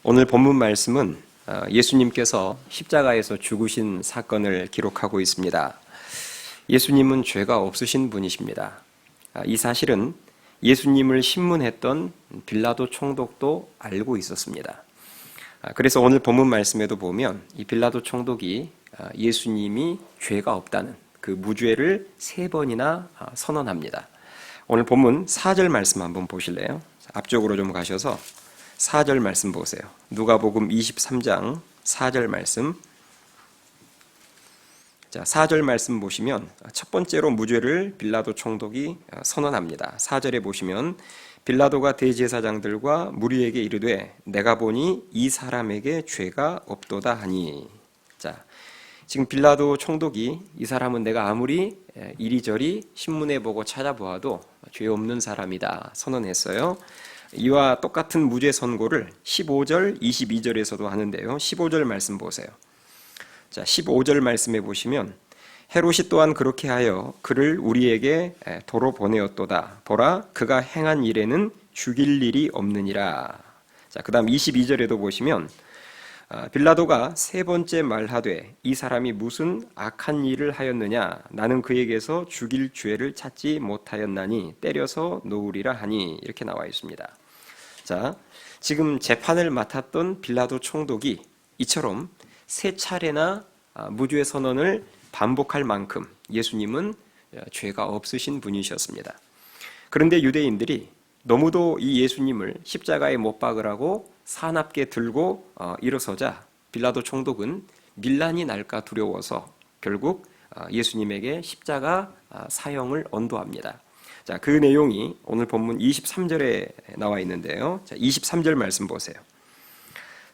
오늘 본문 말씀은 예수님께서 십자가에서 죽으신 사건을 기록하고 있습니다. 예수님은 죄가 없으신 분이십니다. 이 사실은 예수님을 신문했던 빌라도 총독도 알고 있었습니다. 그래서 오늘 본문 말씀에도 보면 이 빌라도 총독이 예수님이 죄가 없다는 그 무죄를 3번이나 선언합니다. 오늘 본문 4절 말씀 한번 보실래요? 앞쪽으로 좀 가셔서 4절 말씀 보세요. 누가복음 23장 4절 말씀. 자, 4절 말씀 보시면 첫 번째로 무죄를 빌라도 총독이 선언합니다. 4절에 보시면 빌라도가 대제사장들과 무리에게 이르되 내가 보니 이 사람에게 죄가 없도다 하니. 자, 지금 빌라도 총독이 이 사람은 내가 아무리 이리저리 신문에 보고 찾아보아도 죄 없는 사람이다 선언했어요. 이와 똑같은 무죄 선고를 15절, 22절에서도 하는데요. 15절 말씀 보세요. 자, 15절 말씀에 보시면 헤롯이 또한 그렇게 하여 그를 우리에게 도로 보내었도다. 보라, 그가 행한 일에는 죽일 일이 없느니라. 자, 그다음 22절에도 보시면 빌라도가 3번째 말하되 이 사람이 무슨 악한 일을 하였느냐? 나는 그에게서 죽일 죄를 찾지 못하였나니 때려서 놓으리라 하니. 이렇게 나와 있습니다. 자, 지금 재판을 맡았던 빌라도 총독이 이처럼 3차례나 무죄 선언을 반복할 만큼 예수님은 죄가 없으신 분이셨습니다. 그런데 유대인들이 너무도 이 예수님을 십자가에 못 박으라고 사납게 들고 일어서자 빌라도 총독은 밀란이 날까 두려워서 결국 예수님에게 십자가 사형을 언도합니다. 자, 그 내용이 오늘 본문 23절에 나와 있는데요. 자, 23절 말씀 보세요.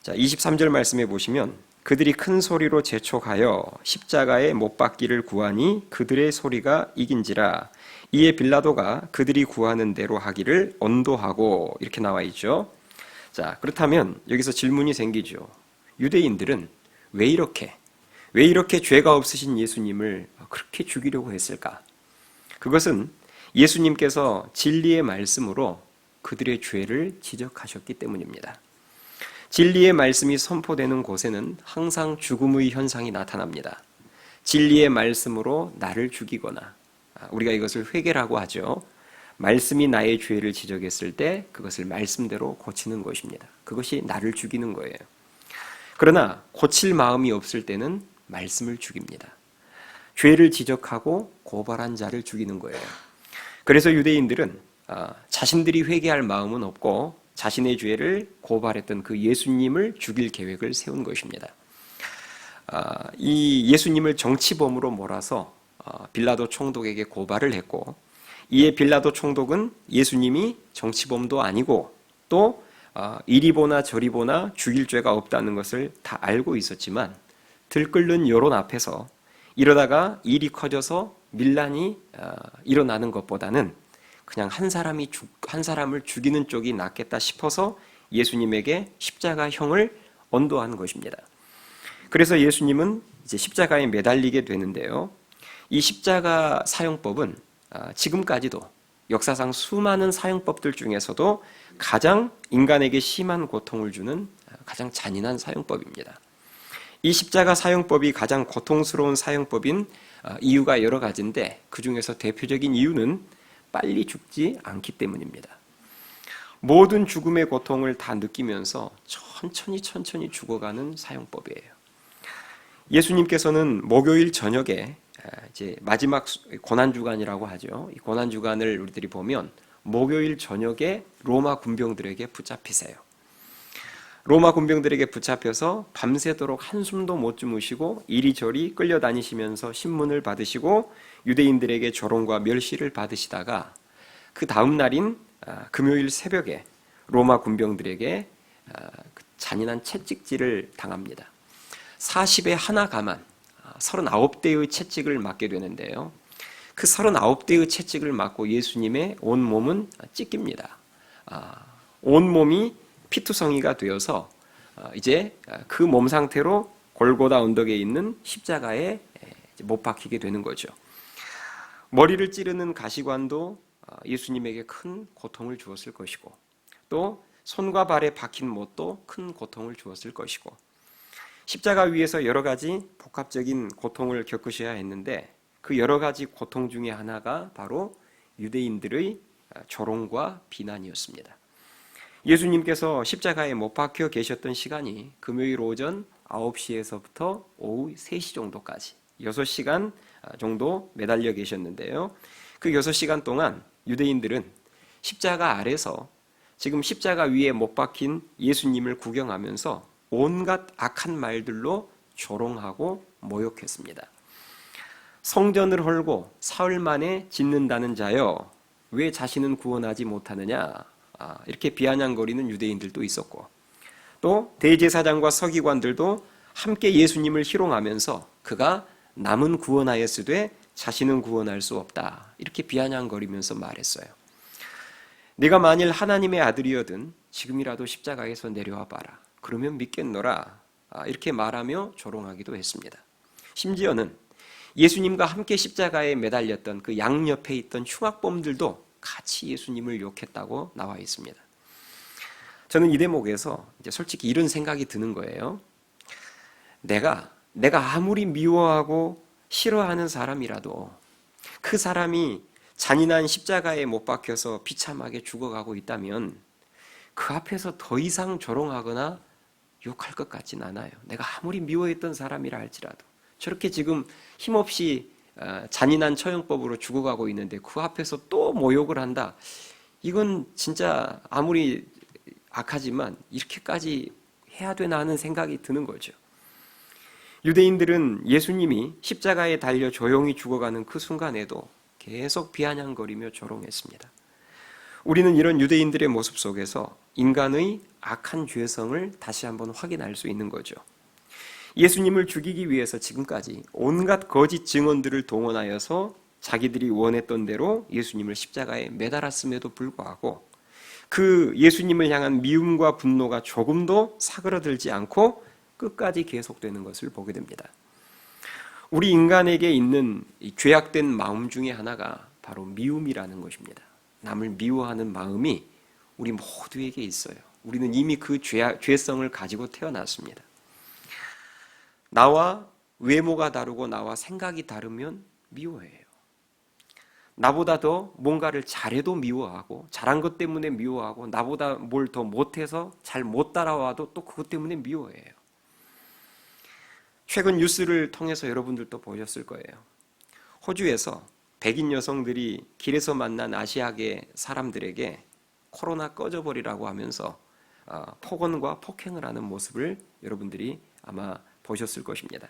자, 23절 말씀에 보시면 그들이 큰 소리로 재촉하여 십자가에 못 박기를 구하니 그들의 소리가 이긴지라. 이에 빌라도가 그들이 구하는 대로 하기를 언도하고. 이렇게 나와 있죠. 자, 그렇다면 여기서 질문이 생기죠. 유대인들은 왜 이렇게 죄가 없으신 예수님을 그렇게 죽이려고 했을까? 그것은 예수님께서 진리의 말씀으로 그들의 죄를 지적하셨기 때문입니다. 진리의 말씀이 선포되는 곳에는 항상 죽음의 현상이 나타납니다. 진리의 말씀으로 나를 죽이거나, 우리가 이것을 회개라고 하죠. 말씀이 나의 죄를 지적했을 때 그것을 말씀대로 고치는 것입니다. 그것이 나를 죽이는 거예요. 그러나 고칠 마음이 없을 때는 말씀을 죽입니다. 죄를 지적하고 고발한 자를 죽이는 거예요. 그래서 유대인들은 자신들이 회개할 마음은 없고 자신의 죄를 고발했던 그 예수님을 죽일 계획을 세운 것입니다. 이 예수님을 정치범으로 몰아서 빌라도 총독에게 고발을 했고, 이에 빌라도 총독은 예수님이 정치범도 아니고 또 이리 보나 저리 보나 죽일 죄가 없다는 것을 다 알고 있었지만 들끓는 여론 앞에서 이러다가 일이 커져서 밀란이 일어나는 것보다는 그냥 한 사람을 죽이는 쪽이 낫겠다 싶어서 예수님에게 십자가형을 언도한 것입니다. 그래서 예수님은 이제 십자가에 매달리게 되는데요. 이 십자가 사형법은 지금까지도 역사상 수많은 사형법들 중에서도 가장 인간에게 심한 고통을 주는 가장 잔인한 사형법입니다. 이 십자가 사형법이 가장 고통스러운 사형법인 이유가 여러 가지인데 그 중에서 대표적인 이유는 빨리 죽지 않기 때문입니다. 모든 죽음의 고통을 다 느끼면서 천천히 죽어가는 사형법이에요. 예수님께서는 목요일 저녁에 이제 마지막 고난주간이라고 하죠. 이 고난주간을 우리들이 보면 목요일 저녁에 로마 군병들에게 붙잡히세요. 로마 군병들에게 붙잡혀서 밤새도록 한숨도 못 주무시고 이리저리 끌려다니시면서 신문을 받으시고 유대인들에게 조롱과 멸시를 받으시다가 그 다음 날인 금요일 새벽에 로마 군병들에게 잔인한 채찍질을 당합니다. 40에 하나 가만 39대의 채찍을 맞게 되는데요. 그 39대의 채찍을 맞고 예수님의 온 몸은 찢깁니다. 온 몸이 피투성이가 되어서 이제 그 몸 상태로 골고다 언덕에 있는 십자가에 못 박히게 되는 거죠. 머리를 찌르는 가시관도 예수님에게 큰 고통을 주었을 것이고 또 손과 발에 박힌 못도 큰 고통을 주었을 것이고 십자가 위에서 여러 가지 복합적인 고통을 겪으셔야 했는데 그 여러 가지 고통 중에 하나가 바로 유대인들의 조롱과 비난이었습니다. 예수님께서 십자가에 못 박혀 계셨던 시간이 금요일 오전 9시에서부터 오후 3시 정도까지 6시간 정도 매달려 계셨는데요. 그 6시간 동안 유대인들은 십자가 아래서 지금 십자가 위에 못 박힌 예수님을 구경하면서 온갖 악한 말들로 조롱하고 모욕했습니다. 성전을 헐고 사흘 만에 짓는다는 자여 왜 자신은 구원하지 못하느냐, 이렇게 비아냥거리는 유대인들도 있었고 또 대제사장과 서기관들도 함께 예수님을 희롱하면서 그가 남은 구원하였으되 자신은 구원할 수 없다, 이렇게 비아냥거리면서 말했어요. 네가 만일 하나님의 아들이어든 지금이라도 십자가에서 내려와 봐라, 그러면 믿겠노라, 이렇게 말하며 조롱하기도 했습니다. 심지어는 예수님과 함께 십자가에 매달렸던 그 양옆에 있던 흉악범들도 같이 예수님을 욕했다고 나와 있습니다. 저는 이 대목에서 이제 솔직히 이런 생각이 드는 거예요. 내가 아무리 미워하고 싫어하는 사람이라도 그 사람이 잔인한 십자가에 못 박혀서 비참하게 죽어가고 있다면 그 앞에서 더 이상 조롱하거나 욕할 것 같진 않아요. 내가 아무리 미워했던 사람이라 할지라도 저렇게 지금 힘없이 잔인한 처형법으로 죽어가고 있는데 그 앞에서 또 모욕을 한다. 이건 진짜 아무리 악하지만 이렇게까지 해야 되나 하는 생각이 드는 거죠. 유대인들은 예수님이 십자가에 달려 조용히 죽어가는 그 순간에도 계속 비아냥거리며 조롱했습니다. 우리는 이런 유대인들의 모습 속에서 인간의 악한 죄성을 다시 한번 확인할 수 있는 거죠. 예수님을 죽이기 위해서 지금까지 온갖 거짓 증언들을 동원하여서 자기들이 원했던 대로 예수님을 십자가에 매달았음에도 불구하고 그 예수님을 향한 미움과 분노가 조금도 사그러들지 않고 끝까지 계속되는 것을 보게 됩니다. 우리 인간에게 있는 이 죄악된 마음 중에 하나가 바로 미움이라는 것입니다. 남을 미워하는 마음이 우리 모두에게 있어요. 우리는 이미 그 죄성을 가지고 태어났습니다. 나와 외모가 다르고 나와 생각이 다르면 미워해요. 나보다 더 뭔가를 잘해도 미워하고 잘한 것 때문에 미워하고 나보다 뭘 더 못해서 잘 못 따라와도 또 그것 때문에 미워해요. 최근 뉴스를 통해서 여러분들도 보셨을 거예요. 호주에서 백인 여성들이 길에서 만난 아시아계 사람들에게 코로나 꺼져버리라고 하면서 폭언과 폭행을 하는 모습을 여러분들이 아마 보셨을 것입니다.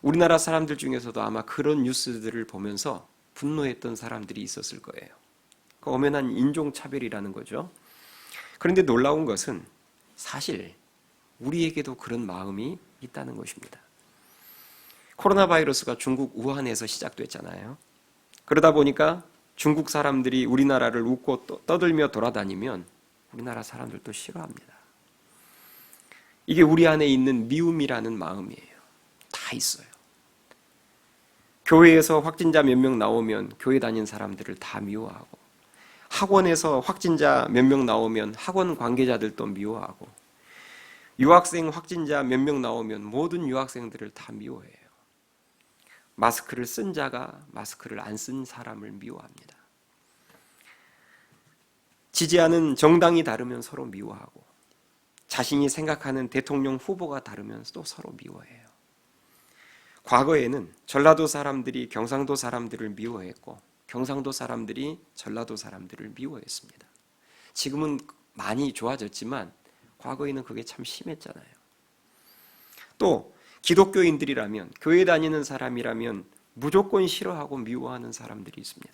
우리나라 사람들 중에서도 아마 그런 뉴스들을 보면서 분노했던 사람들이 있었을 거예요. 그 엄연한 인종차별이라는 거죠. 그런데 놀라운 것은 사실 우리에게도 그런 마음이 있다는 것입니다. 코로나 바이러스가 중국 우한에서 시작됐잖아요. 그러다 보니까 중국 사람들이 우리나라를 웃고 떠들며 돌아다니면 우리나라 사람들도 싫어합니다. 이게 우리 안에 있는 미움이라는 마음이에요. 다 있어요. 교회에서 확진자 몇 명 나오면 교회 다닌 사람들을 다 미워하고, 학원에서 확진자 몇 명 나오면 학원 관계자들도 미워하고, 유학생 확진자 몇 명 나오면 모든 유학생들을 다 미워해요. 마스크를 쓴 자가 마스크를 안 쓴 사람을 미워합니다. 지지하는 정당이 다르면 서로 미워하고, 자신이 생각하는 대통령 후보가 다르면 또 서로 미워해요. 과거에는 전라도 사람들이 경상도 사람들을 미워했고 경상도 사람들이 전라도 사람들을 미워했습니다. 지금은 많이 좋아졌지만 과거에는 그게 참 심했잖아요. 또 기독교인들이라면, 교회 다니는 사람이라면 무조건 싫어하고 미워하는 사람들이 있습니다.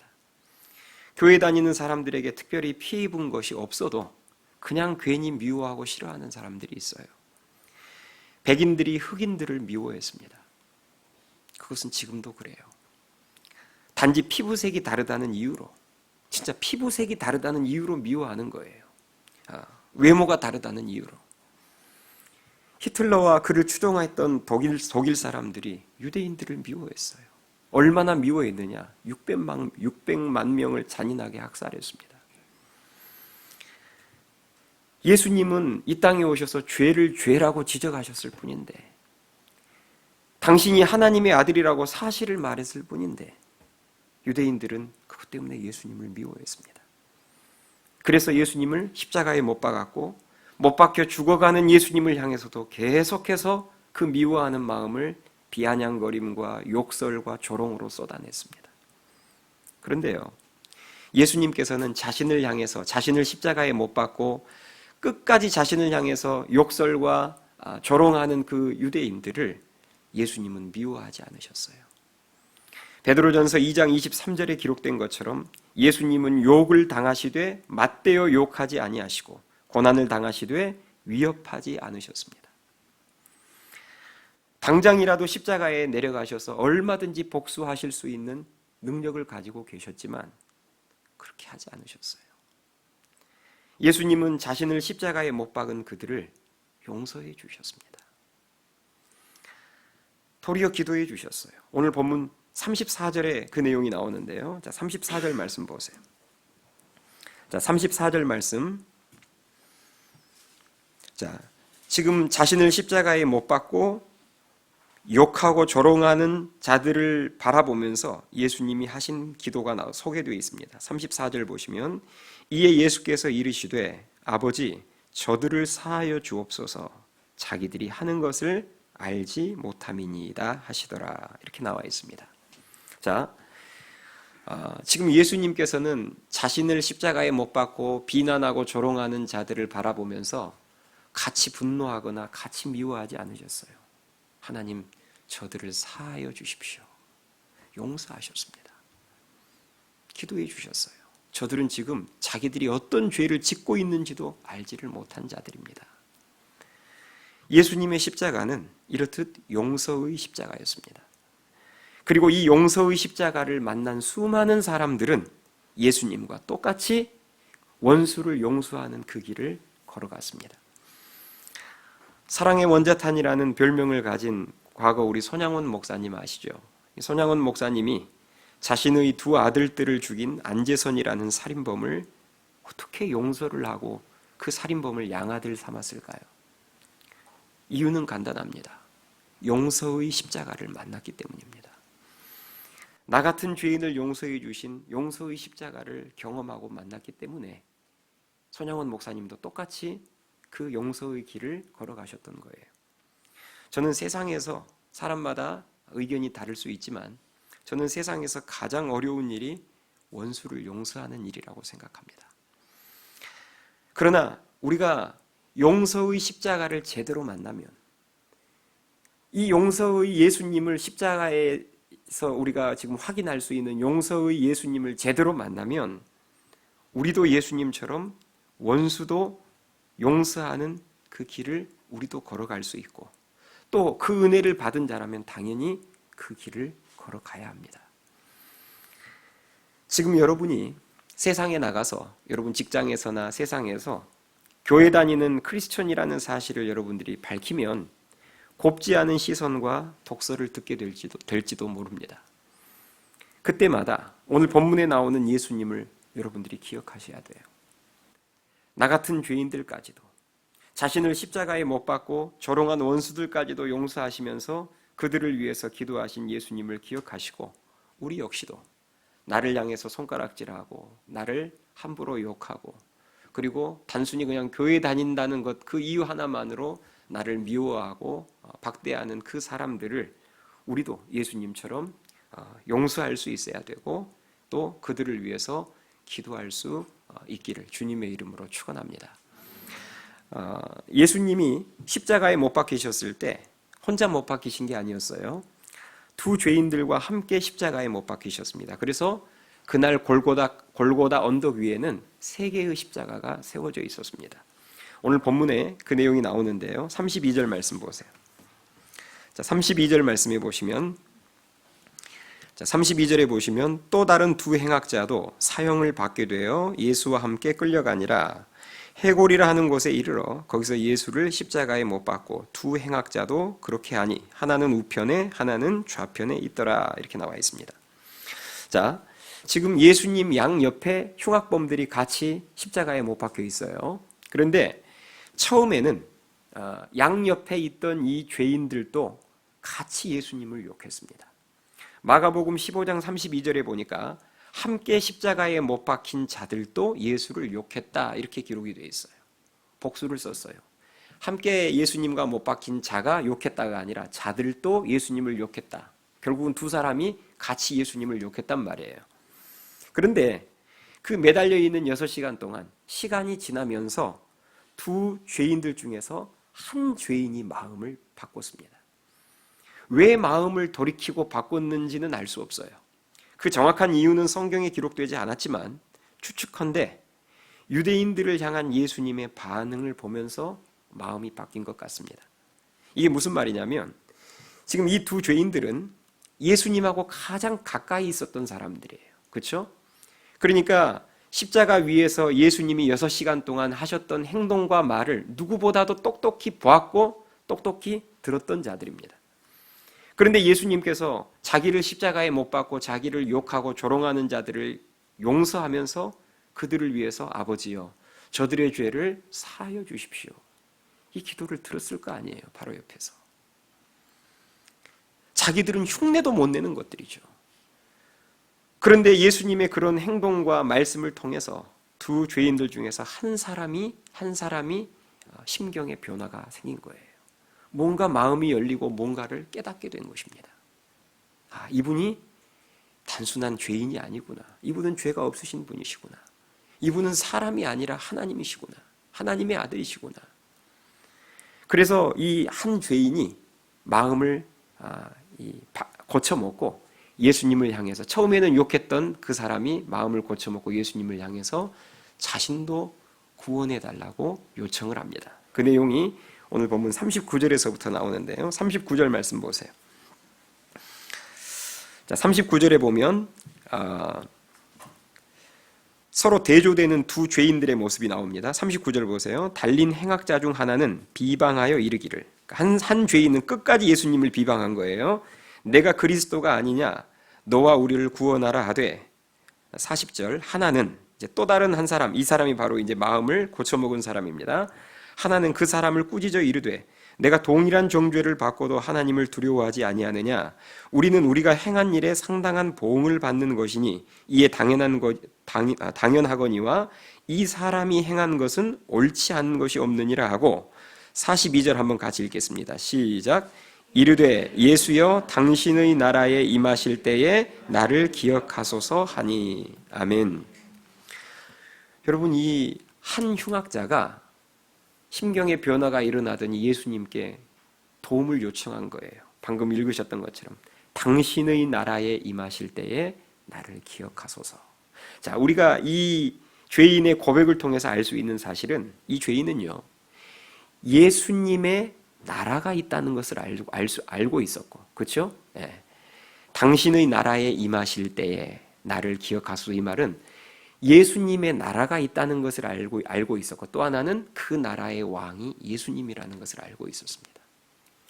교회 다니는 사람들에게 특별히 피해 입은 것이 없어도 그냥 괜히 미워하고 싫어하는 사람들이 있어요. 백인들이 흑인들을 미워했습니다. 그것은 지금도 그래요. 단지 피부색이 다르다는 이유로, 진짜 피부색이 다르다는 이유로 미워하는 거예요. 외모가 다르다는 이유로. 히틀러와 그를 추종했던 독일 사람들이 유대인들을 미워했어요. 얼마나 미워했느냐? 600만 명을 잔인하게 학살했습니다. 예수님은 이 땅에 오셔서 죄를 죄라고 지적하셨을 뿐인데, 당신이 하나님의 아들이라고 사실을 말했을 뿐인데, 유대인들은 그것 때문에 예수님을 미워했습니다. 그래서 예수님을 십자가에 못 박았고, 못 박혀 죽어가는 예수님을 향해서도 계속해서 그 미워하는 마음을 비아냥거림과 욕설과 조롱으로 쏟아냈습니다. 그런데요, 예수님께서는 자신을 향해서, 자신을 십자가에 못 박고 끝까지 자신을 향해서 욕설과 조롱하는 그 유대인들을 예수님은 미워하지 않으셨어요. 베드로전서 2장 23절에 기록된 것처럼 예수님은 욕을 당하시되 맞대어 욕하지 아니하시고 고난을 당하시되 위협하지 않으셨습니다. 당장이라도 십자가에 내려가셔서 얼마든지 복수하실 수 있는 능력을 가지고 계셨지만 그렇게 하지 않으셨어요. 예수님은 자신을 십자가에 못 박은 그들을 용서해 주셨습니다. 도리어 기도해 주셨어요. 오늘 본문 34절에 그 내용이 나오는데요. 자, 34절 말씀 보세요. 자, 34절 말씀. 자, 지금 자신을 십자가에 못 박고 욕하고 조롱하는 자들을 바라보면서 예수님이 하신 기도가 소개되어 있습니다. 34절 보시면 이에 예수께서 이르시되 아버지 저들을 사하여 주옵소서 자기들이 하는 것을 알지 못함이니이다 하시더라. 이렇게 나와 있습니다. 자, 지금 예수님께서는 자신을 십자가에 못 박고 비난하고 조롱하는 자들을 바라보면서 같이 분노하거나 같이 미워하지 않으셨어요. 하나님, 저들을 사하여 주십시오. 용서하셨습니다. 기도해 주셨어요. 저들은 지금 자기들이 어떤 죄를 짓고 있는지도 알지를 못한 자들입니다. 예수님의 십자가는 이렇듯 용서의 십자가였습니다. 그리고 이 용서의 십자가를 만난 수많은 사람들은 예수님과 똑같이 원수를 용서하는 그 길을 걸어갔습니다. 사랑의 원자탄이라는 별명을 가진 과거 우리 손양원 목사님 아시죠? 손양원 목사님이 자신의 두 아들들을 죽인 안재선이라는 살인범을 어떻게 용서를 하고 그 살인범을 양아들 삼았을까요? 이유는 간단합니다. 용서의 십자가를 만났기 때문입니다. 나 같은 죄인을 용서해 주신 용서의 십자가를 경험하고 만났기 때문에 손양원 목사님도 똑같이 그 용서의 길을 걸어가셨던 거예요. 저는 세상에서 사람마다 의견이 다를 수 있지만 저는 세상에서 가장 어려운 일이 원수를 용서하는 일이라고 생각합니다. 그러나 우리가 용서의 십자가를 제대로 만나면, 이 용서의 예수님을 십자가에서 우리가 지금 확인할 수 있는 용서의 예수님을 제대로 만나면 우리도 예수님처럼 원수도 용서하는 그 길을 우리도 걸어갈 수 있고, 또 그 은혜를 받은 자라면 당연히 그 길을 걸어가야 합니다. 지금 여러분이 세상에 나가서, 여러분 직장에서나 세상에서 교회 다니는 크리스천이라는 사실을 여러분들이 밝히면 곱지 않은 시선과 독서를 듣게 될지도 모릅니다. 그때마다 오늘 본문에 나오는 예수님을 여러분들이 기억하셔야 돼요. 나 같은 죄인들까지도, 자신을 십자가에 못 박고 조롱한 원수들까지도 용서하시면서 그들을 위해서 기도하신 예수님을 기억하시고, 우리 역시도 나를 향해서 손가락질하고 나를 함부로 욕하고, 그리고 단순히 그냥 교회 다닌다는 것 그 이유 하나만으로 나를 미워하고 박대하는 그 사람들을 우리도 예수님처럼 용서할 수 있어야 되고, 또 그들을 위해서 기도할 수 있기를 주님의 이름으로 축원합니다. 예수님이 십자가에 못 박히셨을 때 혼자 못 박히신 게 아니었어요. 두 죄인들과 함께 십자가에 못 박히셨습니다. 그래서 그날 골고다 언덕 위에는 세 개의 십자가가 세워져 있었습니다. 오늘 본문에 그 내용이 나오는데요. 32절 말씀 보세요. 자, 32절 말씀에 보시면, 32절에 보시면 또 다른 두 행악자도 사형을 받게 되어 예수와 함께 끌려가니라. 해골이라 하는 곳에 이르러 거기서 예수를 십자가에 못 박고 두 행악자도 그렇게 하니 하나는 우편에 하나는 좌편에 있더라. 이렇게 나와 있습니다. 자, 지금 예수님 양 옆에 흉악범들이 같이 십자가에 못 박혀 있어요. 그런데 처음에는 양옆에 있던 이 죄인들도 같이 예수님을 욕했습니다. 마가복음 15장 32절에 보니까 함께 십자가에 못 박힌 자들도 예수를 욕했다 이렇게 기록이 되어 있어요. 복수를 썼어요. 함께 예수님과 못 박힌 자가 욕했다가 아니라 자들도 예수님을 욕했다. 결국은 두 사람이 같이 예수님을 욕했단 말이에요. 그런데 그 매달려 있는 6시간 동안 시간이 지나면서 두 죄인들 중에서 한 죄인이 마음을 바꿨습니다. 왜 마음을 돌이키고 바꿨는지는 알 수 없어요. 그 정확한 이유는 성경에 기록되지 않았지만 추측컨대 유대인들을 향한 예수님의 반응을 보면서 마음이 바뀐 것 같습니다. 이게 무슨 말이냐면 지금 이 두 죄인들은 예수님하고 가장 가까이 있었던 사람들이에요. 그렇죠? 그러니까 십자가 위에서 예수님이 6시간 동안 하셨던 행동과 말을 누구보다도 똑똑히 보았고 똑똑히 들었던 자들입니다. 그런데 예수님께서 자기를 십자가에 못 박고 자기를 욕하고 조롱하는 자들을 용서하면서 그들을 위해서 아버지여 저들의 죄를 사하여 주십시오. 이 기도를 들었을 거 아니에요. 바로 옆에서. 자기들은 흉내도 못 내는 것들이죠. 그런데 예수님의 그런 행동과 말씀을 통해서 두 죄인들 중에서 한 사람이 심경의 변화가 생긴 거예요. 뭔가 마음이 열리고 뭔가를 깨닫게 된 것입니다. 이분이 단순한 죄인이 아니구나. 이분은 죄가 없으신 분이시구나. 이분은 사람이 아니라 하나님이시구나. 하나님의 아들이시구나. 그래서 이 한 죄인이 마음을 고쳐먹고 예수님을 향해서 처음에는 욕했던 그 사람이 마음을 고쳐먹고 예수님을 향해서 자신도 구원해달라고 요청을 합니다. 그 내용이 오늘 본문 39절에서부터 나오는데요. 39절 말씀 보세요. 자, 39절에 보면 서로 대조되는 두 죄인들의 모습이 나옵니다. 39절 보세요. 달린 행악자 중 하나는 비방하여 이르기를, 한 죄인은 끝까지 예수님을 비방한 거예요. 내가 그리스도가 아니냐 너와 우리를 구원하라 하되, 40절 하나는 이제 또 다른 한 사람, 이 사람이 바로 이제 마음을 고쳐먹은 사람입니다. 하나는 그 사람을 꾸짖어 이르되 내가 동일한 정죄를 받고도 하나님을 두려워하지 아니하느냐. 우리는 우리가 행한 일에 상당한 보응을 받는 것이니 이에 당연하거니와 이 사람이 행한 것은 옳지 않은 것이 없느니라 하고, 42절 한번 같이 읽겠습니다. 시작. 이르되 예수여 당신의 나라에 임하실 때에 나를 기억하소서 하니. 아멘. 여러분, 이 한 흉악자가 심경의 변화가 일어나더니 예수님께 도움을 요청한 거예요. 방금 읽으셨던 것처럼 당신의 나라에 임하실 때에 나를 기억하소서. 자, 우리가 이 죄인의 고백을 통해서 알 수 있는 사실은, 이 죄인은요 예수님의 나라가 있다는 것을 알고 있었고, 그렇죠? 네. 당신의 나라에 임하실 때에 나를 기억하소서, 이 말은 예수님의 나라가 있다는 것을 알고 있었고, 또 하나는 그 나라의 왕이 예수님이라는 것을 알고 있었습니다.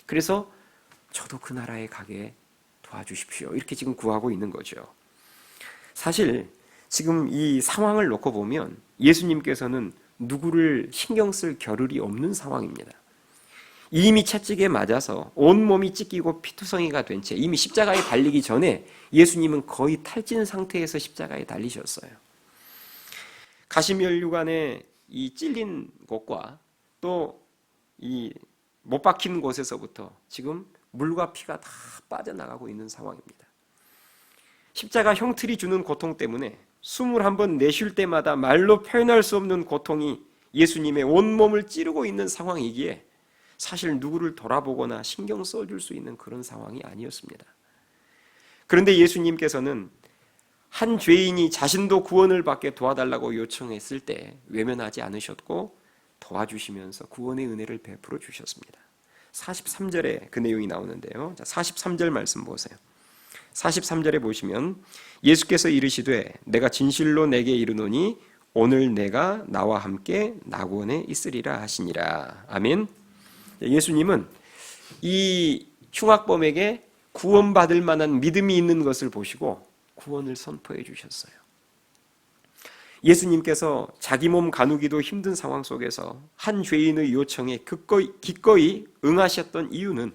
그래서 저도 그 나라에 가게 도와주십시오, 이렇게 지금 구하고 있는 거죠. 사실 지금 이 상황을 놓고 보면 예수님께서는 누구를 신경 쓸 겨를이 없는 상황입니다. 이미 채찍에 맞아서 온몸이 찢기고 피투성이가 된 채 이미 십자가에 달리기 전에 예수님은 거의 탈진 상태에서 십자가에 달리셨어요. 가시면류관에 이 찔린 곳과 또 이 못 박힌 곳에서부터 지금 물과 피가 다 빠져나가고 있는 상황입니다. 십자가 형틀이 주는 고통 때문에 숨을 한번 내쉴 때마다 말로 표현할 수 없는 고통이 예수님의 온몸을 찌르고 있는 상황이기에 사실 누구를 돌아보거나 신경 써줄 수 있는 그런 상황이 아니었습니다. 그런데 예수님께서는 한 죄인이 자신도 구원을 받게 도와달라고 요청했을 때 외면하지 않으셨고 도와주시면서 구원의 은혜를 베풀어 주셨습니다. 43절에 그 내용이 나오는데요. 자, 43절 말씀 보세요. 43절에 보시면 예수께서 이르시되 내가 진실로 내게 이르노니 오늘 내가 나와 함께 낙원에 있으리라 하시니라. 아멘. 예수님은 이 흉악범에게 구원받을 만한 믿음이 있는 것을 보시고 구원을 선포해 주셨어요. 예수님께서 자기 몸 가누기도 힘든 상황 속에서 한 죄인의 요청에 기꺼이 응하셨던 이유는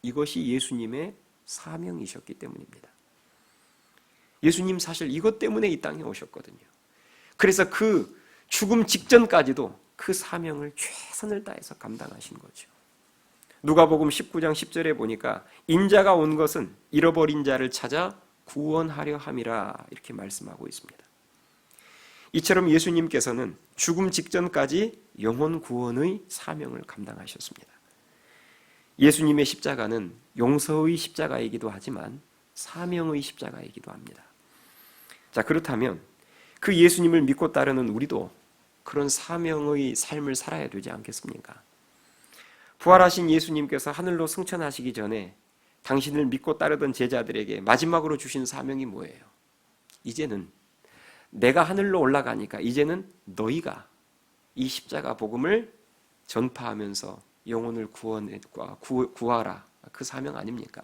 이것이 예수님의 사명이셨기 때문입니다. 예수님 사실 이것 때문에 이 땅에 오셨거든요. 그래서 그 죽음 직전까지도 그 사명을 최선을 다해서 감당하신 거죠. 누가복음 19장 10절에 보니까 인자가 온 것은 잃어버린 자를 찾아 구원하려 함이라 이렇게 말씀하고 있습니다. 이처럼 예수님께서는 죽음 직전까지 영혼 구원의 사명을 감당하셨습니다. 예수님의 십자가는 용서의 십자가이기도 하지만 사명의 십자가이기도 합니다. 자, 그렇다면 그 예수님을 믿고 따르는 우리도 그런 사명의 삶을 살아야 되지 않겠습니까? 부활하신 예수님께서 하늘로 승천하시기 전에 당신을 믿고 따르던 제자들에게 마지막으로 주신 사명이 뭐예요? 이제는 내가 하늘로 올라가니까 이제는 너희가 이 십자가 복음을 전파하면서 영혼을 구하라. 그 사명 아닙니까?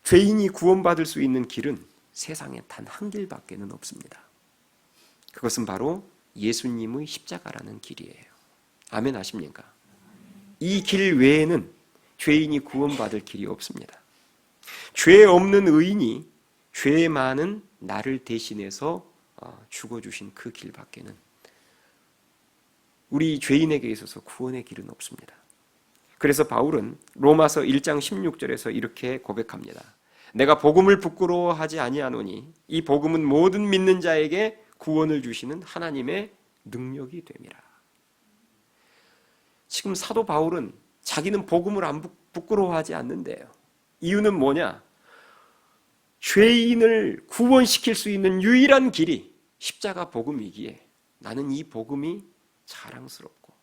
죄인이 구원받을 수 있는 길은 세상에 단 한 길밖에는 없습니다. 그것은 바로 예수님의 십자가라는 길이에요. 아멘 하십니까? 이 길 외에는 죄인이 구원받을 길이 없습니다. 죄 없는 의인이 죄 많은 나를 대신해서 죽어주신 그 길밖에는 우리 죄인에게 있어서 구원의 길은 없습니다. 그래서 바울은 로마서 1장 16절에서 이렇게 고백합니다. 내가 복음을 부끄러워하지 아니하노니 이 복음은 모든 믿는 자에게 구원을 주시는 하나님의 능력이 됨이라. 지금 사도 바울은 자기는 복음을 안 부끄러워하지 않는데요. 이유는 뭐냐? 죄인을 구원시킬 수 있는 유일한 길이 십자가 복음이기에 나는 이 복음이 자랑스럽고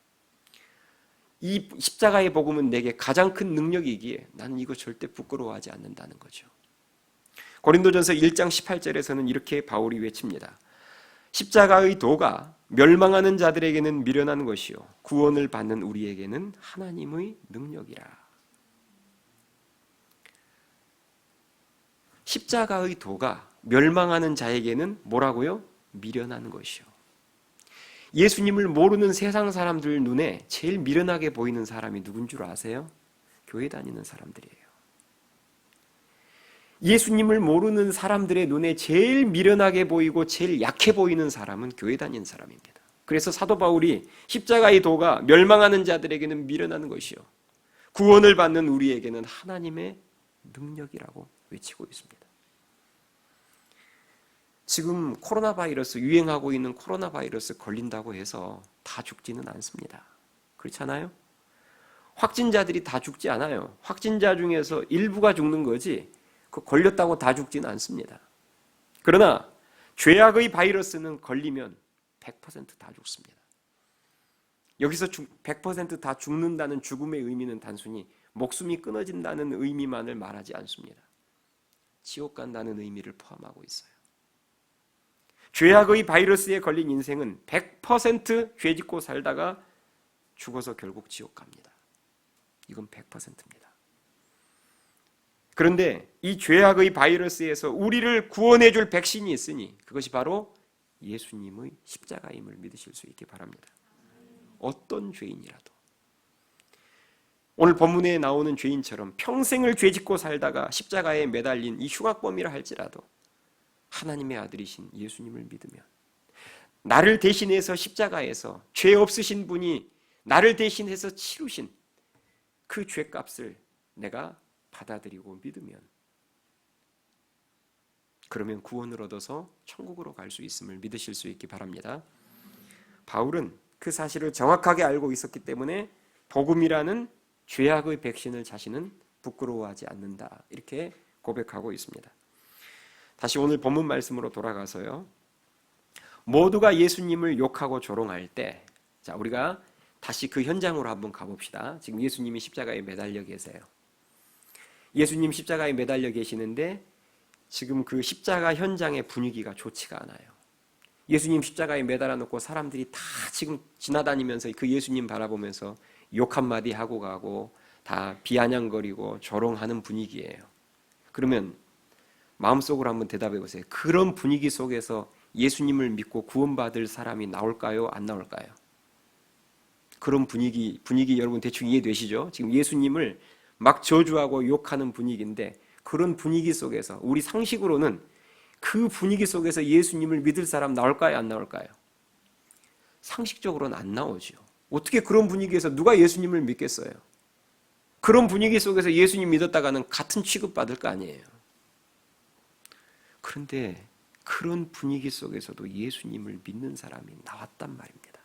이 십자가의 복음은 내게 가장 큰 능력이기에 나는 이거 절대 부끄러워하지 않는다는 거죠. 고린도전서 1장 18절에서는 이렇게 바울이 외칩니다. 십자가의 도가 멸망하는 자들에게는 미련한 것이요 구원을 받는 우리에게는 하나님의 능력이라. 십자가의 도가 멸망하는 자에게는 뭐라고요? 미련한 것이요. 예수님을 모르는 세상 사람들 눈에 제일 미련하게 보이는 사람이 누군 줄 아세요? 교회 다니는 사람들이에요. 예수님을 모르는 사람들의 눈에 제일 미련하게 보이고 제일 약해 보이는 사람은 교회 다니는 사람입니다. 그래서 사도 바울이 십자가의 도가 멸망하는 자들에게는 미련한 것이요 구원을 받는 우리에게는 하나님의 능력이라고 외치고 있습니다. 지금 코로나 바이러스 유행하고 있는 코로나 바이러스 걸린다고 해서 다 죽지는 않습니다. 그렇잖아요? 확진자들이 다 죽지 않아요. 확진자 중에서 일부가 죽는 거지 그 걸렸다고 다 죽지는 않습니다. 그러나 죄악의 바이러스는 걸리면 100%다 죽습니다. 여기서 100% 다 죽는다는 죽음의 의미는 단순히 목숨이 끊어진다는 의미만을 말하지 않습니다. 지옥 간다는 의미를 포함하고 있어요. 죄악의 바이러스에 걸린 인생은 100% 죄짓고 살다가 죽어서 결국 지옥 갑니다. 이건 100%입니다. 그런데 이 죄악의 바이러스에서 우리를 구원해 줄 백신이 있으니 그것이 바로 예수님의 십자가임을 믿으실 수 있기 바랍니다. 어떤 죄인이라도 오늘 본문에 나오는 죄인처럼 평생을 죄짓고 살다가 십자가에 매달린 이 흉악범이라 할지라도 하나님의 아들이신 예수님을 믿으면 나를 대신해서 십자가에서 죄 없으신 분이 나를 대신해서 치루신 그 죄값을 내가 받아들이고 믿으면 그러면 구원을 얻어서 천국으로 갈 수 있음을 믿으실 수 있기 바랍니다. 바울은 그 사실을 정확하게 알고 있었기 때문에 복음이라는 죄악의 백신을 자신은 부끄러워하지 않는다 이렇게 고백하고 있습니다. 다시 오늘 본문 말씀으로 돌아가서요. 모두가 예수님을 욕하고 조롱할 때 자, 우리가 다시 그 현장으로 한번 가봅시다. 지금 예수님이 십자가에 매달려 계세요. 예수님 십자가에 매달려 계시는데 지금 그 십자가 현장의 분위기가 좋지가 않아요. 예수님 십자가에 매달아 놓고 사람들이 다 지금 지나다니면서 그 예수님 바라보면서 욕 한마디 하고 가고 다 비아냥거리고 조롱하는 분위기예요. 그러면 마음속으로 한번 대답해 보세요. 그런 분위기 속에서 예수님을 믿고 구원받을 사람이 나올까요? 안 나올까요? 그런 분위기 여러분 대충 이해되시죠? 지금 예수님을 막 저주하고 욕하는 분위기인데 그런 분위기 속에서 우리 상식으로는 그 분위기 속에서 예수님을 믿을 사람 나올까요? 안 나올까요? 상식적으로는 안 나오죠. 어떻게 그런 분위기에서 누가 예수님을 믿겠어요? 그런 분위기 속에서 예수님 믿었다가는 같은 취급받을 거 아니에요. 그런데 그런 분위기 속에서도 예수님을 믿는 사람이 나왔단 말입니다.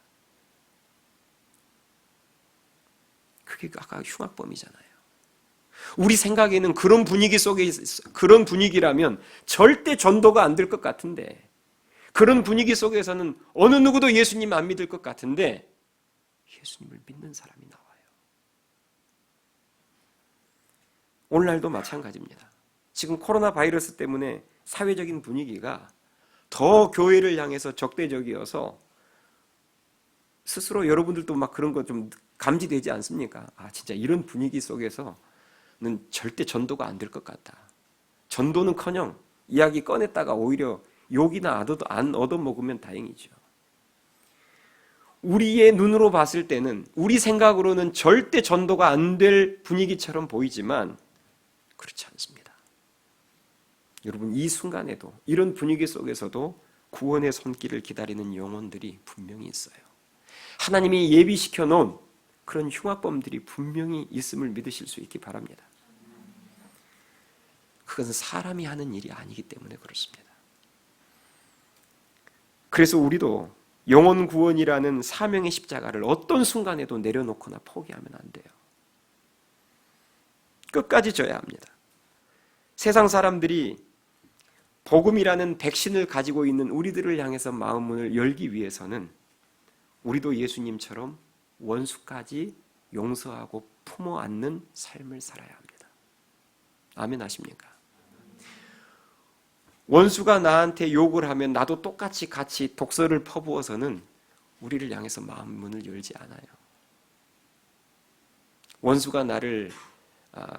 그게 아까 흉악범이잖아요. 우리 생각에는 그런 분위기 속에 그런 분위기라면 절대 전도가 안 될 것 같은데 그런 분위기 속에서는 어느 누구도 예수님 안 믿을 것 같은데 예수님을 믿는 사람이 나와요. 오늘날도 마찬가지입니다. 지금 코로나 바이러스 때문에 사회적인 분위기가 더 교회를 향해서 적대적이어서 스스로 여러분들도 막 그런 거 좀 감지되지 않습니까? 아, 진짜 이런 분위기 속에서는 절대 전도가 안 될 것 같다. 전도는커녕 이야기 꺼냈다가 오히려 욕이나 안 얻어먹으면 다행이죠. 우리의 눈으로 봤을 때는 우리 생각으로는 절대 전도가 안 될 분위기처럼 보이지만 그렇지 않습니다. 여러분 이 순간에도 이런 분위기 속에서도 구원의 손길을 기다리는 영혼들이 분명히 있어요. 하나님이 예비시켜 놓은 그런 흉악범들이 분명히 있음을 믿으실 수 있기 바랍니다. 그것은 사람이 하는 일이 아니기 때문에 그렇습니다. 그래서 우리도 영혼 구원이라는 사명의 십자가를 어떤 순간에도 내려놓거나 포기하면 안 돼요. 끝까지 져야 합니다. 세상 사람들이 복음이라는 백신을 가지고 있는 우리들을 향해서 마음 문을 열기 위해서는 우리도 예수님처럼 원수까지 용서하고 품어 안는 삶을 살아야 합니다. 아멘 하십니까? 원수가 나한테 욕을 하면 나도 똑같이 같이 독서를 퍼부어서는 우리를 향해서 마음 문을 열지 않아요. 원수가 나를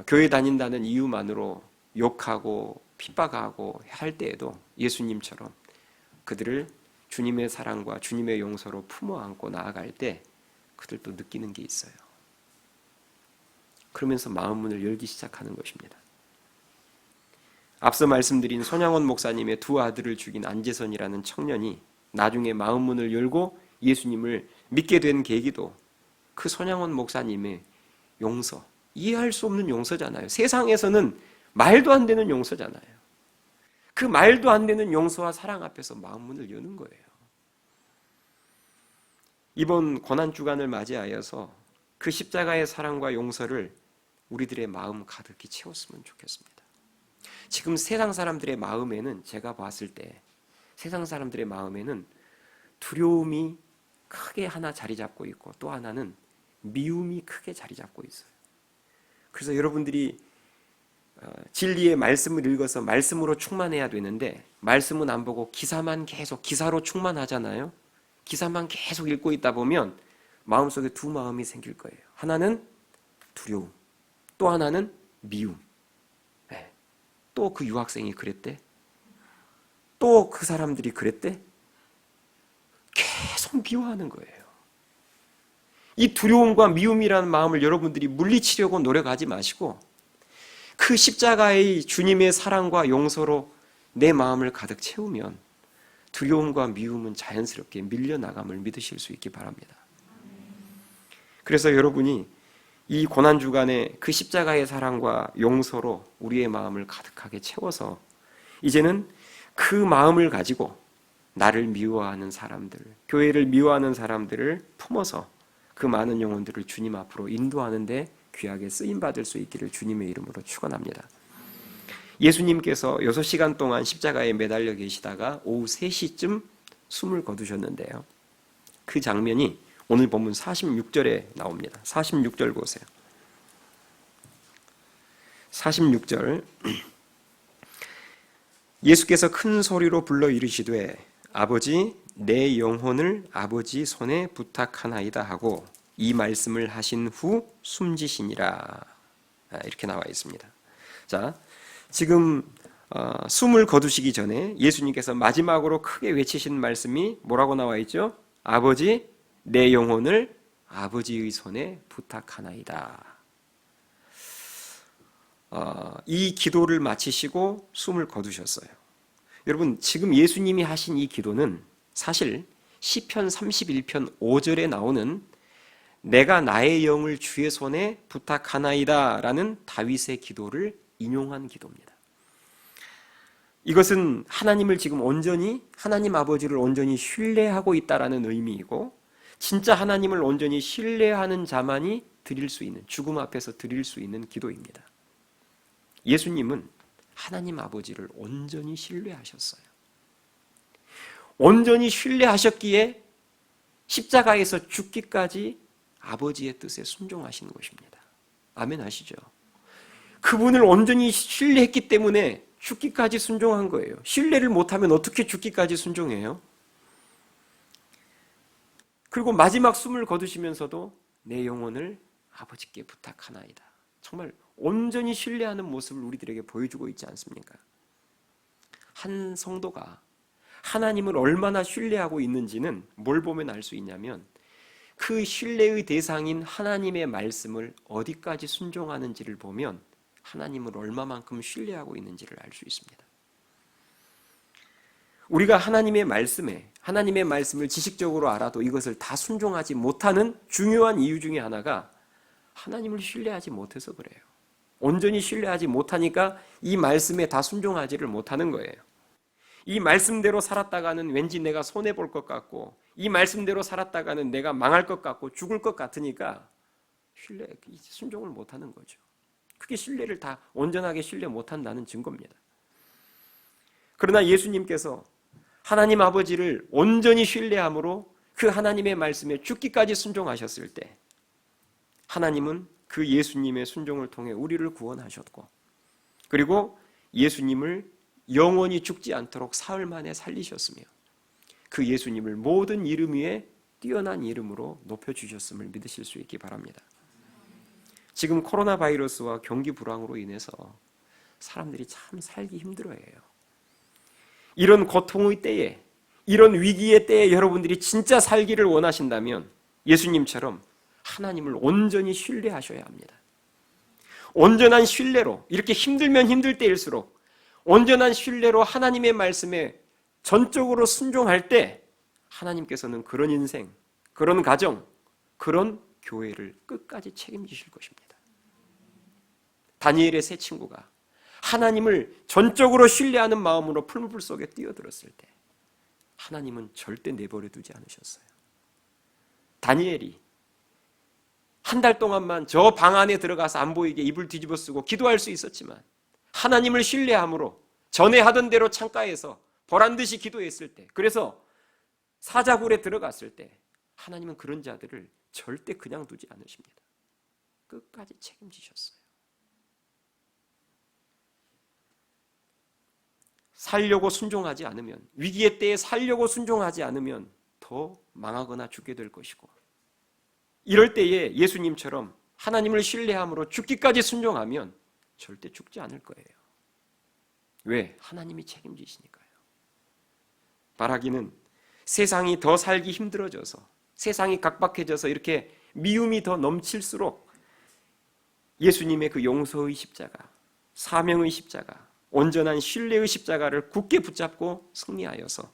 교회 다닌다는 이유만으로 욕하고 핍박하고 할 때에도 예수님처럼 그들을 주님의 사랑과 주님의 용서로 품어 안고 나아갈 때 그들도 느끼는 게 있어요. 그러면서 마음 문을 열기 시작하는 것입니다. 앞서 말씀드린 손양원 목사님의 두 아들을 죽인 안재선이라는 청년이 나중에 마음 문을 열고 예수님을 믿게 된 계기도 그 손양원 목사님의 용서, 이해할 수 없는 용서잖아요. 세상에서는 말도 안 되는 용서잖아요. 그 말도 안 되는 용서와 사랑 앞에서 마음 문을 여는 거예요. 이번 고난주간을 맞이하여서 그 십자가의 사랑과 용서를 우리들의 마음 가득히 채웠으면 좋겠습니다. 지금 세상 사람들의 마음에는 제가 봤을 때 세상 사람들의 마음에는 두려움이 크게 하나 자리 잡고 있고 또 하나는 미움이 크게 자리 잡고 있어요. 그래서 여러분들이 진리의 말씀을 읽어서 말씀으로 충만해야 되는데 말씀은 안 보고 기사만 계속 기사로 충만하잖아요. 기사만 계속 읽고 있다 보면 마음속에 두 마음이 생길 거예요. 하나는 두려움, 또 하나는 미움. 또 그 유학생이 그랬대? 또 그 사람들이 그랬대? 계속 미워하는 거예요. 이 두려움과 미움이라는 마음을 여러분들이 물리치려고 노력하지 마시고 그 십자가의 주님의 사랑과 용서로 내 마음을 가득 채우면 두려움과 미움은 자연스럽게 밀려나감을 믿으실 수 있기 바랍니다. 그래서 여러분이 이 고난주간에 그 십자가의 사랑과 용서로 우리의 마음을 가득하게 채워서 이제는 그 마음을 가지고 나를 미워하는 사람들, 교회를 미워하는 사람들을 품어서 그 많은 영혼들을 주님 앞으로 인도하는 데 귀하게 쓰임받을 수 있기를 주님의 이름으로 축원합니다. 예수님께서 6시간 동안 십자가에 매달려 계시다가 오후 3시쯤 숨을 거두셨는데요. 그 장면이 오늘 본문 46절에 나옵니다. 46절 보세요. 46절 예수께서 큰 소리로 불러 이르시되 아버지 내 영혼을 아버지 손에 부탁하나이다 하고 이 말씀을 하신 후 숨지시니라. 이렇게 나와 있습니다. 자, 지금 숨을 거두시기 전에 예수님께서 마지막으로 크게 외치신 말씀이 뭐라고 나와 있죠? 아버지, 내 영혼을 아버지의 손에 부탁하나이다. 이 기도를 마치시고 숨을 거두셨어요. 여러분, 지금 예수님이 하신 이 기도는 사실 시편 31편 5절에 나오는 내가 나의 영을 주의 손에 부탁하나이다 라는 다윗의 기도를 인용한 기도입니다. 이것은 하나님을 지금 온전히, 하나님 아버지를 온전히 신뢰하고 있다라는 의미이고, 진짜 하나님을 온전히 신뢰하는 자만이 드릴 수 있는, 죽음 앞에서 드릴 수 있는 기도입니다. 예수님은 하나님 아버지를 온전히 신뢰하셨어요. 온전히 신뢰하셨기에 십자가에서 죽기까지 아버지의 뜻에 순종하시는 것입니다. 아멘 하시죠? 그분을 온전히 신뢰했기 때문에 죽기까지 순종한 거예요. 신뢰를 못하면 어떻게 죽기까지 순종해요? 그리고 마지막 숨을 거두시면서도 내 영혼을 아버지께 부탁하나이다. 정말 온전히 신뢰하는 모습을 우리들에게 보여주고 있지 않습니까? 한 성도가 하나님을 얼마나 신뢰하고 있는지는 뭘 보면 알 수 있냐면 그 신뢰의 대상인 하나님의 말씀을 어디까지 순종하는지를 보면 하나님을 얼마만큼 신뢰하고 있는지를 알 수 있습니다. 우리가 하나님의 말씀을 지식적으로 알아도 이것을 다 순종하지 못하는 중요한 이유 중에 하나가 하나님을 신뢰하지 못해서 그래요. 온전히 신뢰하지 못하니까 이 말씀에 다 순종하지를 못하는 거예요. 이 말씀대로 살았다가는 왠지 내가 손해볼 것 같고, 이 말씀대로 살았다가는 내가 망할 것 같고 죽을 것 같으니까 순종을 못하는 거죠. 그게 신뢰를 다 온전하게 신뢰 못한다는 증거입니다. 그러나 예수님께서 하나님 아버지를 온전히 신뢰함으로 그 하나님의 말씀에 죽기까지 순종하셨을 때 하나님은 그 예수님의 순종을 통해 우리를 구원하셨고, 그리고 예수님을 영원히 죽지 않도록 사흘 만에 살리셨으며 그 예수님을 모든 이름 위에 뛰어난 이름으로 높여주셨음을 믿으실 수 있기 바랍니다. 지금 코로나 바이러스와 경기 불황으로 인해서 사람들이 참 살기 힘들어해요. 이런 고통의 때에, 이런 위기의 때에 여러분들이 진짜 살기를 원하신다면 예수님처럼 하나님을 온전히 신뢰하셔야 합니다. 온전한 신뢰로, 이렇게 힘들면 힘들 때일수록 온전한 신뢰로 하나님의 말씀에 전적으로 순종할 때 하나님께서는 그런 인생, 그런 가정, 그런 교회를 끝까지 책임지실 것입니다. 다니엘의 세 친구가 하나님을 전적으로 신뢰하는 마음으로 풀무불 속에 뛰어들었을 때 하나님은 절대 내버려 두지 않으셨어요. 다니엘이 한 달 동안만 저 방 안에 들어가서 안 보이게 이불 뒤집어 쓰고 기도할 수 있었지만 하나님을 신뢰함으로 전에 하던 대로 창가에서 보란듯이 기도했을 때, 그래서 사자굴에 들어갔을 때 하나님은 그런 자들을 절대 그냥 두지 않으십니다. 끝까지 책임지셨어요. 살려고 순종하지 않으면, 위기의 때에 살려고 순종하지 않으면 더 망하거나 죽게 될 것이고, 이럴 때에 예수님처럼 하나님을 신뢰함으로 죽기까지 순종하면 절대 죽지 않을 거예요. 왜? 하나님이 책임지시니까요. 바라기는 세상이 더 살기 힘들어져서, 세상이 각박해져서 이렇게 미움이 더 넘칠수록 예수님의 그 용서의 십자가, 사명의 십자가, 온전한 신뢰의 십자가를 굳게 붙잡고 승리하여서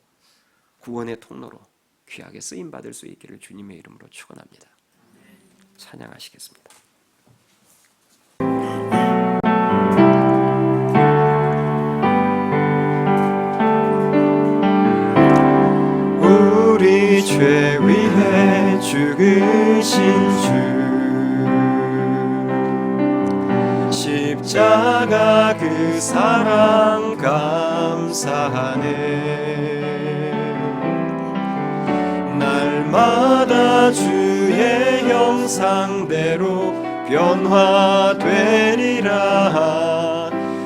구원의 통로로 귀하게 쓰임받을 수 있기를 주님의 이름으로 축원합니다. 찬양하시겠습니다. 우리 죄 위해 죽으신 주, 십자가 그 사랑 감사하네. 날마다 주의 형상대로 변화되리라.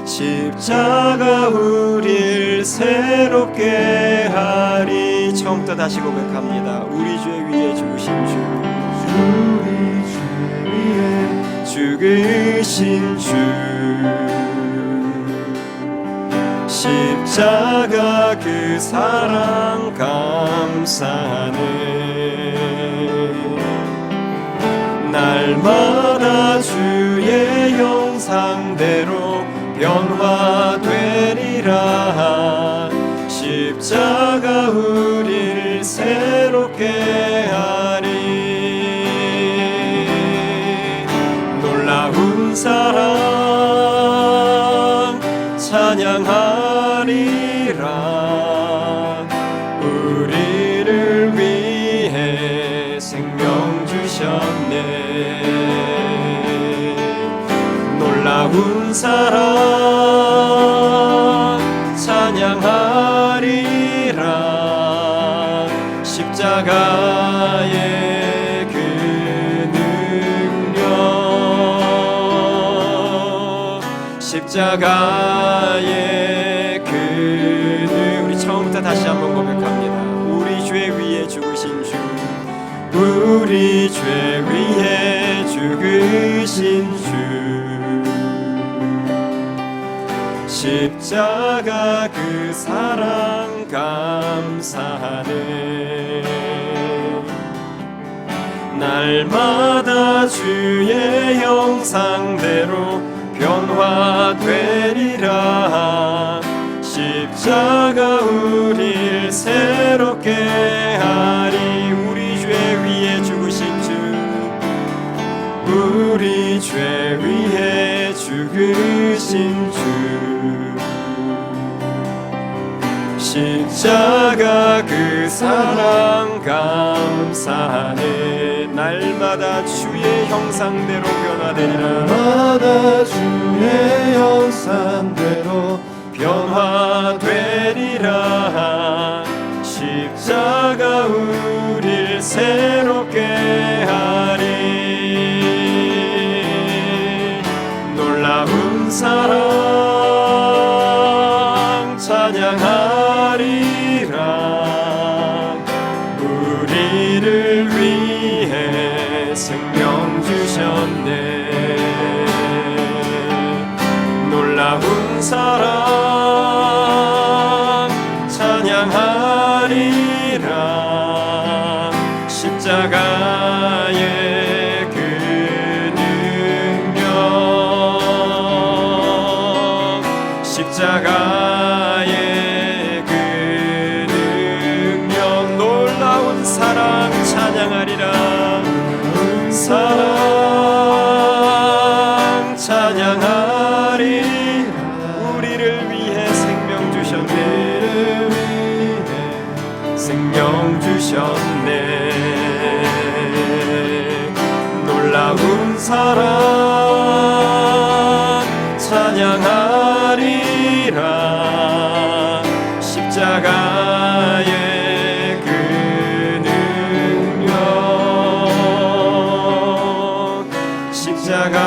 십자가 우릴 새롭게 하리. 처음부터 다시 고백합니다. 우리 죄 위에 죽으신 주, 우리 죄 위에 죽으신 주, 십자가 그 사랑 감사하네. 날마다 주의 형상대로 변화되리라. 십자가 우릴 새롭게 하리. 놀라운 사랑 찬양하리라. 우리를 위해 생명 주셨네. 놀라운 사랑 찬양하리라. 십자가의 그 능력, 십자가의 그 능력. 우리 처음부터 다시 한번 고백합니다. 우리 죄 위에 죽으신 주, 우리 죄 위에 죽으신 주. 십자가 그 사랑 감사하네. 날마다 주의 형상대로 변화되리라. 십자가 우릴 새롭게 하리. 우리 죄 위에 죽으신 주, 우리 죄 위에 죽으신 주. 십자가 그 사랑 감사하네. 날마다 주의 형상대로 변화되리라. 날마다 주의 형상대로 변화되리라. 십자가 우릴 새롭게 하리. 놀라운 사랑 찬양하리라. 우리를 위해 생명 주셨네. 놀라운 사랑 찬양하리라. 십자가의 그 능력, 십자가의 그 능력. 놀라운 사랑 찬양하리라. 사랑 찬양하리. 우리를 위해 생명 주셨네. 생명 주셨네. 놀라운 사랑 찬양하리라. 십자가의 그 능력, 십자가